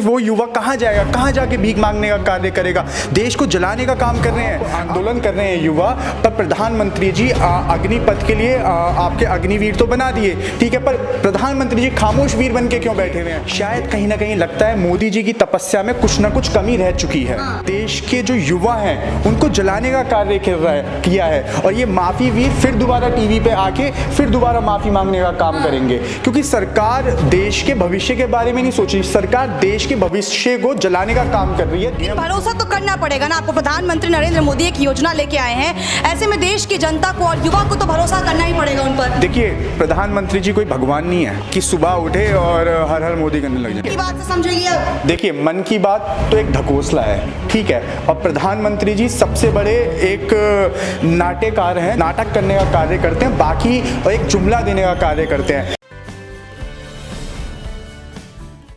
वो युवा कहाँ जाएगा, कहाँ जाके भीख मांगने का कार्य करेगा। देश को जलाने का काम कर रहे हैं, आंदोलन कर रहे हैं युवा। पर प्रधानमंत्री जी अग्निपथ के लिए आपके अग्निवीर तो बना दिए, ठीक है, पर प्रधानमंत्री जी खामोश वीर बन के क्यों बैठे हुए हैं? शायद कहीं ना कहीं लगता है मोदी जी की तपस्या में कुछ ना कुछ कमी रह चुकी है। देश के जो युवा हैं उनको जलाने का कार्य किया है और ये माफी वीर फिर दोबारा टीवी पे आके फिर दोबारा माफी मांगने का काम करेंगे, क्योंकि सरकार देश के भविष्य के बारे में नहीं सोच रही, सरकार देश के भविष्य को जलाने का काम कर रही है। भरोसा तो करना पड़ेगा ना आपको। प्रधानमंत्री नरेंद्र मोदी एक योजना लेके आए हैं, ऐसे में देश की जनता को और युवा को तो भरोसा करना ही पड़ेगा उन पर। देखिए, प्रधानमंत्री जी कोई भगवान नहीं है कि सुबह उठे और हर हर मोदी करने लग जाए। बात से समझिए, देखिए मन की बात तो एक ढकोसला है, ठीक है, और प्रधानमंत्री जी सबसे बड़े एक नाट्यकार हैं, नाटक करने का कार्य करते हैं, बाकी और एक जुमला देने का कार्य करते हैं।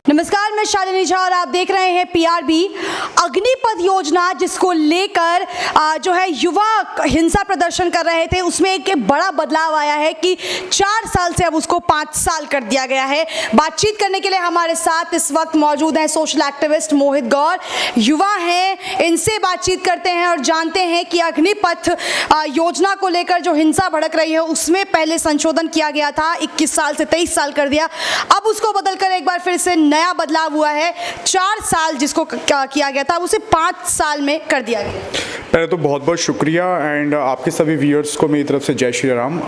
नमस्कार, मैं शालिनी झा और आप देख रहे हैं पीआरबी। अग्निपथ योजना जिसको लेकर जो है युवा हिंसा प्रदर्शन कर रहे थे, उसमें एक बड़ा बदलाव आया है कि 4 साल से अब उसको 5 साल कर दिया गया है। बातचीत करने के लिए हमारे साथ इस वक्त मौजूद हैं सोशल एक्टिविस्ट मोहित गौर, युवा हैं, इनसे बातचीत करते हैं और जानते हैं कि अग्निपथ योजना को लेकर जो हिंसा भड़क रही है उसमें पहले संशोधन किया गया था, 21 साल से 23 साल कर दिया, अब उसको बदलकर एक बार फिर से नया बदलाव हुआ है। 4 साल जिसको किया गया था उसे 5 साल में कर दिया गया। पहले तो बहुत बहुत शुक्रिया एंड आपके सभी व्यूअर्स को मेरी तरफ से जय श्री राम।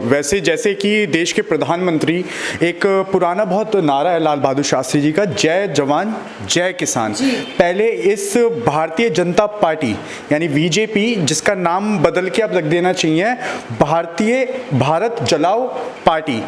वैसे जैसे कि देश के प्रधानमंत्री, एक पुराना बहुत नारा है लाल बहादुर शास्त्री जी का, जय जवान जय किसान। पहले इस भारतीय जनता पार्टी यानी बीजेपी, जिसका नाम बदल के अब रख देना चाहिए भारत जलाओ पार्टी,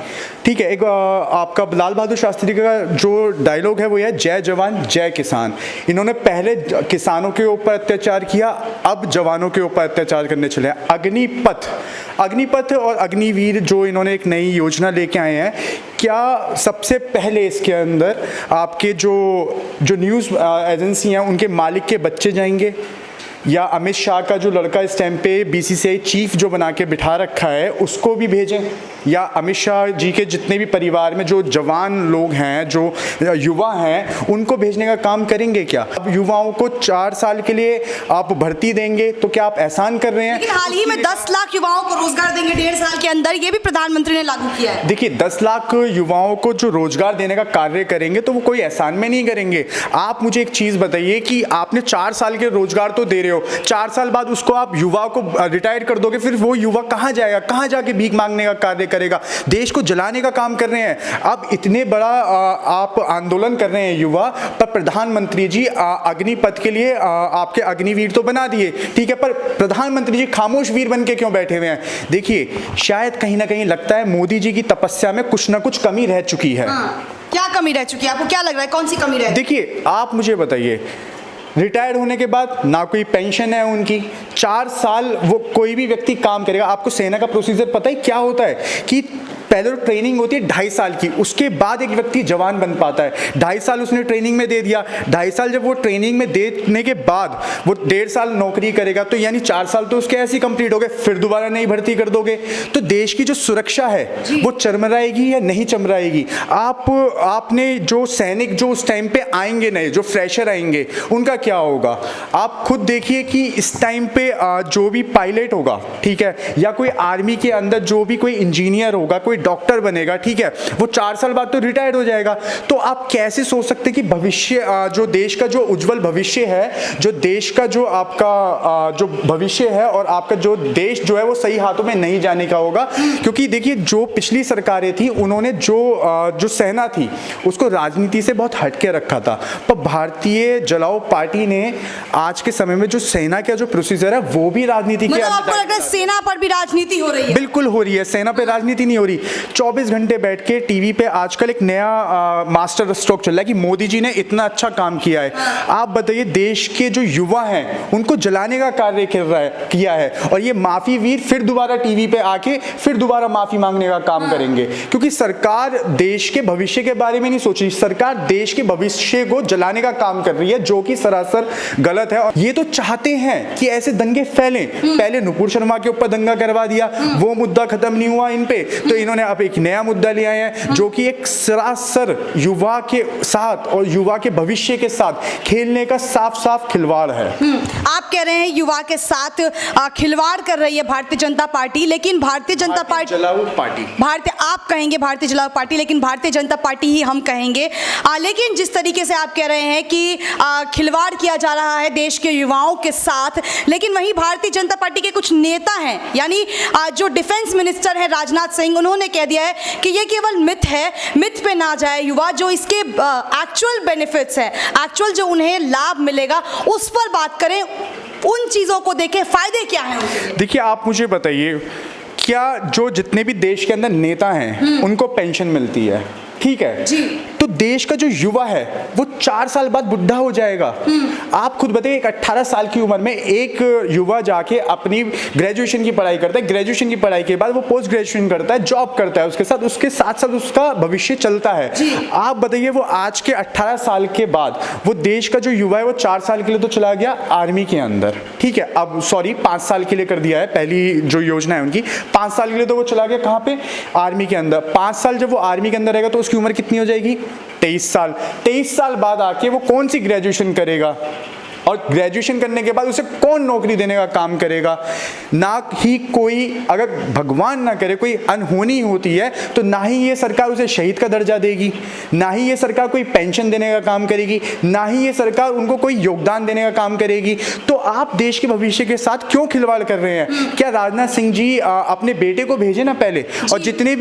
ठीक है। एक आपका लाल बहादुर शास्त्री का जो डायलॉग है वो है जय जवान जय किसान। इन्होंने पहले किसानों के ऊपर अत्याचार किया, अब जवानों के ऊपर अत्याचार करने चले। अग्निपथ और अग्निवीर जो इन्होंने एक नई योजना लेके आए हैं, क्या सबसे पहले इसके अंदर आपके जो न्यूज़ एजेंसी हैं उनके मालिक के बच्चे जाएंगे, या अमित शाह का जो लड़का इस टाइम पे बीसीसीआई चीफ जो बना के बिठा रखा है उसको भी भेजें, या अमित शाह जी के जितने भी परिवार में जो जवान लोग हैं, जो युवा हैं, उनको भेजने का काम करेंगे क्या? अब युवाओं को 4 साल के लिए आप भर्ती देंगे तो क्या आप एहसान कर रहे हैं? लेकिन हाल ही में 10 लाख युवाओं को रोजगार देंगे 1.5 साल के अंदर, ये भी प्रधानमंत्री ने लागू किया है। देखिए, 10 लाख युवाओं को जो रोजगार देने का कार्य करेंगे तो वो कोई एहसान में नहीं करेंगे। आप मुझे एक चीज बताइए कि आपने 4 साल के रोजगार तो दे रहे हो, 4 साल बाद उसको आप युवा को रिटायर कर दोगे, फिर वो युवा कहाँ जाएगा, कहाँ जाके भीख मांगने का कार्य करेगा? देश को जलाने का काम कर रहे हैं। अब इतने बड़ा आप आंदोलन कर रहे हैं युवा, पर प्रधानमंत्री जी अग्निपथ के लिए आपके अग्निवीर तो बना दिए, ठीक है, पर प्रधानमंत्री जी खामोश वीर बन के क्यों बैठे हुए हैं? देखिए, शायद कहीं ना कहीं लगता है मोदी जी की तपस्या में कुछ ना कुछ कमी रह चुकी है। क्या कमी रह चुकी है? आपको क्या लग रहा है, कौन सी कमी रह? देखिए, आप मुझे बताइए, रिटायर होने के बाद ना कोई पेंशन है उनकी, 4 साल वो कोई भी व्यक्ति काम करेगा। आपको सेना का प्रोसीजर पता है क्या होता है कि पहले तो ट्रेनिंग होती है 2.5 साल की, उसके बाद एक व्यक्ति जवान बन पाता है। 2.5 साल उसने ट्रेनिंग में दे दिया, 2.5 साल जब वो ट्रेनिंग में देने के बाद वो 1.5 साल नौकरी करेगा, तो यानी 4 साल तो उसके ऐसे ही कंप्लीट हो गए, फिर दोबारा नई भर्ती कर दोगे तो देश की जो सुरक्षा है वो चरमराएगी या नहीं चमराएगी? आपने जो सैनिक जो उस टाइम पे आएंगे, नए जो फ्रेशर आएंगे, उनका क्या होगा? आप खुद देखिए कि इस टाइम पे जो भी पायलट होगा, ठीक है, या कोई आर्मी के अंदर जो भी कोई इंजीनियर होगा, कोई डॉक्टर बनेगा, ठीक है, वो 4 साल बाद तो रिटायर हो जाएगा। तो आप कैसे सोच सकते कि भविष्य जो देश का जो उज्जवल भविष्य है, जो देश का जो आपका जो भविष्य है और आपका जो देश जो है वो सही हाथों में नहीं जाने का होगा? क्योंकि देखिए, जो पिछली सरकारें थी उन्होंने जो सेना थी उसको राजनीति से बहुत हटके रखा था, पर भारतीय जलाओ पार्टी ने आज के समय में जो सेना का जो प्रोसीजर है वो भी राजनीति के मतलब आपको लग रहा है सेना पर भी राजनीति हो रही है? बिल्कुल हो रही है, सेना पे राजनीति नहीं हो रही। 24 घंटे बैठ के टीवी पे आजकल एक नया मास्टर स्ट्रोक चल रहा है कि मोदी जी ने इतना अच्छा काम किया है। आप बताइए, देश के जो युवा हैं उनको जलाने का कार्य किया है और ये माफी वीर फिर दोबारा टीवी पे आके फिर दोबारा माफी मांगने का काम करेंगे, क्योंकि सरकार देश के भविष्य के बारे में नहीं सोच रही, सरकार देश के भविष्य को जलाने का काम कर रही है, जो कि सरासर गलत है। और ये तो चाहते हैं कि ऐसे दंगे फैलें। पहले नुपुर शर्मा के ऊपर दंगा करवा दिया, वो मुद्दा खत्म नहीं हुआ इन पे, तो इन्होंने इन्होंने अब एक नया मुद्दा ले आए हैं जो कि एक सरासर युवा के साथ और युवा के भविष्य के साथ खेलने का साफ साफ खिलवाड़ है। आप कह रहे हैं युवा के साथ खिलवाड़ कर रही है भारतीय जनता पार्टी, लेकिन भारतीय जनता पार्टी आप कहेंगे भारतीय जनता पार्टी, लेकिन भारतीय जनता पार्टी ही हम कहेंगे। लेकिन जिस तरीके से आप कह रहे हैं कि खिलवाड़ किया जा रहा है देश के युवाओं के साथ, लेकिन वहीं भारतीय जनता पार्टी के कुछ नेता हैं, यानी जो डिफेंस मिनिस्टर है राजनाथ सिंह, उन्होंने कह दिया है कि ये केवल मिथ है, मिथ पे ना जाए युवा, जो इसके एक्चुअल बेनिफिट्स है, एक्चुअल जो उन्हें लाभ मिलेगा उस पर बात करें, उन चीजों को देखें, फायदे क्या हैं। देखिए आप मुझे बताइए, क्या जो जितने भी देश के अंदर नेता हैं उनको पेंशन मिलती है, ठीक है जी, तो देश का जो युवा है वो 4 साल बाद बुढ़ा हो जाएगा। आप खुद बताइए, एक 18 साल की उम्र में एक युवा जाके अपनी ग्रेजुएशन की पढ़ाई करता है, ग्रेजुएशन की पढ़ाई के बाद वो पोस्ट ग्रेजुएशन करता है, जॉब करता है, उसके साथ साथ उसका भविष्य चलता है। आप बताइए, वो आज के 18 साल के बाद वो देश का जो युवा है वो 4 साल के लिए तो चला गया आर्मी के अंदर, ठीक है, अब सॉरी 5 साल के लिए कर दिया है, पहली जो योजना है उनकी 5 साल के लिए, तो वो चला गया कहाँ पे, आर्मी के अंदर। 5 साल जब वो आर्मी के अंदर रहेगा तो उसकी उम्र कितनी हो जाएगी, 23 साल। 23 साल बाद आके वो कौन सी ग्रेजुएशन करेगा, और ग्रेजुएशन करने के बाद उसे कौन नौकरी देने का काम करेगा। ना ही कोई, अगर भगवान ना करे कोई अनहोनी होती है तो ना ही ये सरकार उसे शहीद का दर्जा देगी, ना ही ये सरकार कोई पेंशन देने का काम करेगी, ना ही ये सरकार उनको कोई योगदान देने का काम करेगी। तो आप देश के भविष्य के साथ क्यों खिलवाड़ कर रहे हैं। क्या राजनाथ सिंह जी अपने बेटे को भेजे ना पहले, और जितने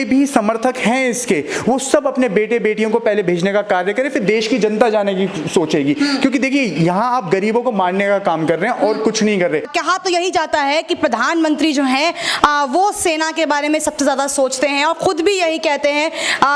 भी समर्थक हैं इसके, वो सब अपने बेटे बेटियों को पहले भेजने का कार्य करें, फिर देश की जनता जाने की सोचेगी। क्योंकि देखिए, यहाँ आप गरीबों को मारने का काम कर रहे हैं और कुछ नहीं कर रहे। कहा तो यही जाता है कि प्रधानमंत्री जो हैं वो सेना के बारे में सबसे ज्यादा सोचते हैं, और खुद भी यही कहते हैं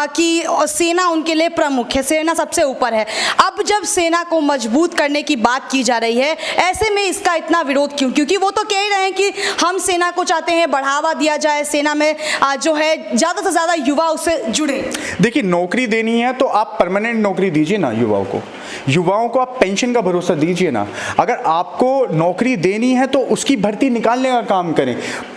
कि सेना उनके लिए प्रमुख है, सेना सबसे ऊपर है। अब जब सेना को मजबूत करने की बात की जा रही है, ऐसे में इसका इतना विरोध क्यों? क्योंकि वो तो कह ही रहे हैं कि हम सेना को चाहते हैं बढ़ावा दिया जाए, सेना में जो है ज्यादा से ज्यादा युवा उससे जुड़े। देखिए, नौकरी देनी है तो आप परमानेंट नौकरी दीजिए ना युवाओं को आप पेंशन का भरोसा दीजिए ना। अगर आपको नौकरी देनी है तो उसकी भर्ती निकालने का काम करें,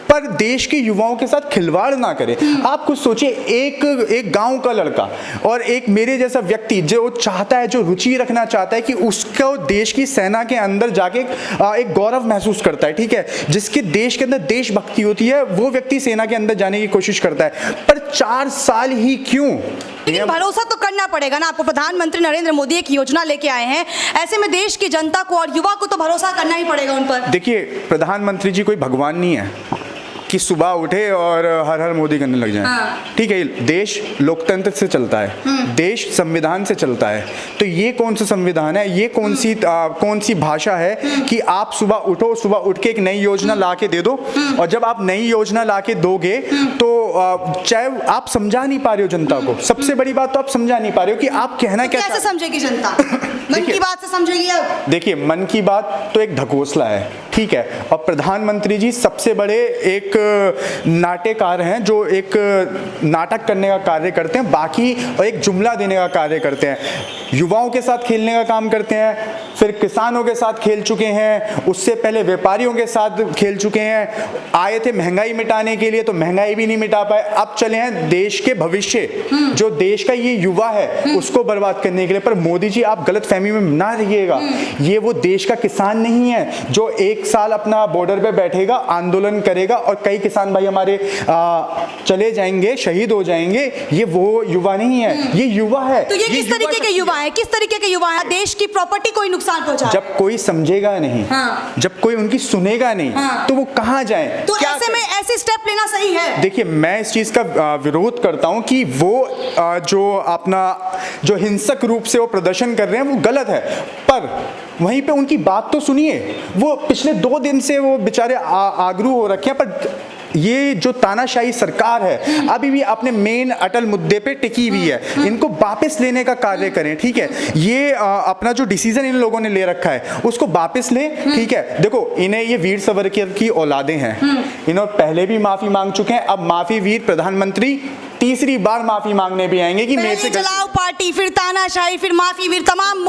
पर देश के युवाओं के साथ खिलवाड़ ना करें। आप कुछ सोचिए, एक गांव का लड़का और एक मेरे जैसा व्यक्ति जो चाहता है, जो रुचि रखना चाहता है कि उसको देश की सेना के अंदर जाके एक गौरव महसूस करता है, ठीक है, जिसके देश के अंदर देशभक्ति होती है, वो व्यक्ति सेना के अंदर जाने की कोशिश करता है। पर 4 साल ही क्यों? लेकिन भरोसा तो करना पड़ेगा ना आपको। प्रधानमंत्री नरेंद्र मोदी एक योजना लेके आए हैं, ऐसे में देश की जनता को और युवा को तो भरोसा करना ही पड़ेगा उन पर। देखिए, प्रधानमंत्री जी कोई भगवान नहीं है कि सुबह उठे और हर हर मोदी करने लग जाए। ठीक है, देश लोकतंत्र से चलता है, देश संविधान से चलता है। तो ये कौन सा संविधान है, ये कौन सी भाषा है कि आप सुबह उठो, सुबह उठ के एक नई योजना ला के दे दो, और जब आप नई योजना ला के दोगे तो चाहे आप समझा नहीं पा रहे हो जनता को। सबसे बड़ी बात तो आप समझा नहीं पा रहे हो कि आप कहना क्या, कैसे समझेगी जनता? मन की बात से समझेगी। अब देखिए, मन की बात तो एक ढकोसला है, ठीक है, और प्रधानमंत्री जी सबसे बड़े एक नाट्यकार हैं जो एक नाटक करने का कार्य करते हैं, बाकी और एक जुमला देने का कार्य करते हैं। युवाओं के साथ खेलने का काम करते हैं, फिर किसानों के साथ खेल चुके हैं, उससे पहले व्यापारियों के साथ खेल चुके हैं। आए थे महंगाई मिटाने के लिए तो महंगाई भी नहीं मिटा पाए, अब चले हैं देश के भविष्य, जो देश का ये युवा है उसको बर्बाद करने के लिए। पर मोदी जी, आप गलतफहमी में ना रहिएगा, ये वो देश का किसान नहीं है जो 1 साल अपना बॉर्डर पे बैठेगा, आंदोलन करेगा और कई किसान भाई हमारे चले जाएंगे, शहीद हो जाएंगे। ये वो युवा नहीं है, ये युवा है। तो ये किस तरीके के युवा है? किस तरीके के युवा है? देश की प्रॉपर्टी को नुकसान पहुंचा। जब कोई समझेगा नहीं, जब कोई उनकी सुनेगा नहीं, तो वो कहां जाए? तो ऐसे में ऐसे स्टेप लेना सही है? देखिए, मैं इस चीज का विरोध करता हूं कि वो जो अपना जो हिंसक रूप से वो प्रदर्शन कर रहे हैं वो गलत है, पर वहीं पे उनकी बात तो सुनिए। वो पिछले 2 दिन से वो बेचारे आगरू हो रखे हैं, पर ये जो तानाशाही सरकार है अभी भी अपने मेन अटल मुद्दे पे टिकी हुई है। इनको वापस लेने का कार्य करें, ठीक है। ये अपना जो डिसीजन इन लोगों ने ले रखा है उसको वापस लें, ठीक है। देखो, इन्हें ये वीर सावरकर की औलादें हैं, इन्होंने पहले भी माफी मांग चुके हैं, अब माफी वीर प्रधानमंत्री तीसरी बार माफी मांगने भी आएंगे कि मेरे से चलाओ पार्टी, फिर तानाशाही, फिर माफी वीर, तमाम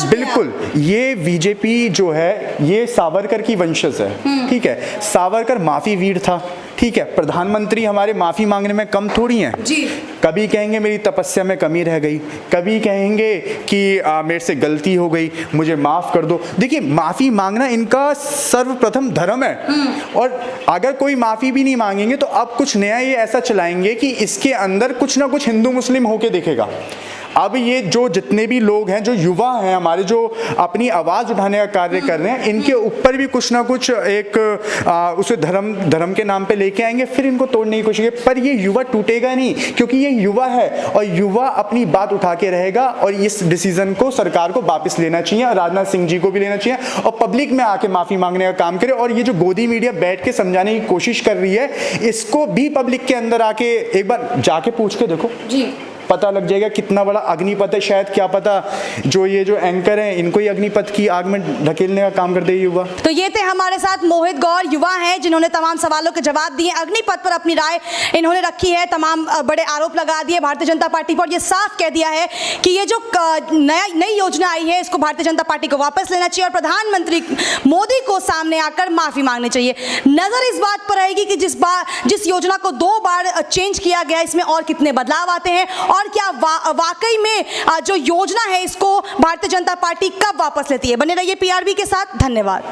बिल्कुल ये बीजेपी जो है ये सावरकर की वंशज है, ठीक है। सावरकर माफी वीर था, ठीक है, प्रधानमंत्री हमारे माफ़ी मांगने में कम थोड़ी हैं जी। कभी कहेंगे मेरी तपस्या में कमी रह गई, कभी कहेंगे कि मेरे से गलती हो गई, मुझे माफ़ कर दो। देखिए, माफ़ी मांगना इनका सर्वप्रथम धर्म है, और अगर कोई माफ़ी भी नहीं मांगेंगे तो अब कुछ नया ये ऐसा चलाएंगे कि इसके अंदर कुछ ना कुछ हिंदू मुस्लिम होके दिखेगा। अब ये जो जितने भी लोग हैं, जो युवा हैं हमारे, जो अपनी आवाज़ उठाने का कार्य कर रहे हैं, इनके ऊपर भी कुछ ना कुछ एक उसे धर्म के नाम पे लेके आएंगे, फिर इनको तोड़ने की कोशिश करेंगे। पर ये युवा टूटेगा नहीं, क्योंकि ये युवा है और युवा अपनी बात उठा के रहेगा। और इस डिसीजन को सरकार को वापस लेना चाहिए, और राजनाथ सिंह जी को भी लेना चाहिए, और पब्लिक में आके माफ़ी मांगने का काम करे। और ये जो गोदी मीडिया बैठ के समझाने की कोशिश कर रही है, इसको भी पब्लिक के अंदर आके एक बार जाके पूछ के देखो जी, पता लग जाएगा कितना बड़ा अग्निपथ है। शायद क्या पता जो एंकर हैं इनको ही अग्निपथ की आग में ढकेलने का काम कर दे युवा। तो ये थे हमारे साथ मोहित गौर, युवा हैं जिन्होंने तमाम सवालों के जवाब दिए, अग्निपथ पर अपनी राय इन्होंने रखी है, तमाम बड़े आरोप लगा दिए भारतीय जनता पार्टी पर। ये साफ कह दिया है कि ये जो नई योजना आई है इसको भारतीय जनता पार्टी को वापस लेना चाहिए और प्रधानमंत्री मोदी को सामने आकर माफी मांगनी चाहिए। नजर इस बात पर रहेगी कि जिस योजना को 2 बार चेंज किया गया, इसमें और कितने बदलाव आते हैं, और क्या वाकई में जो योजना है इसको भारतीय जनता पार्टी कब वापस लेती है। बने रहिए PRB के साथ। धन्यवाद।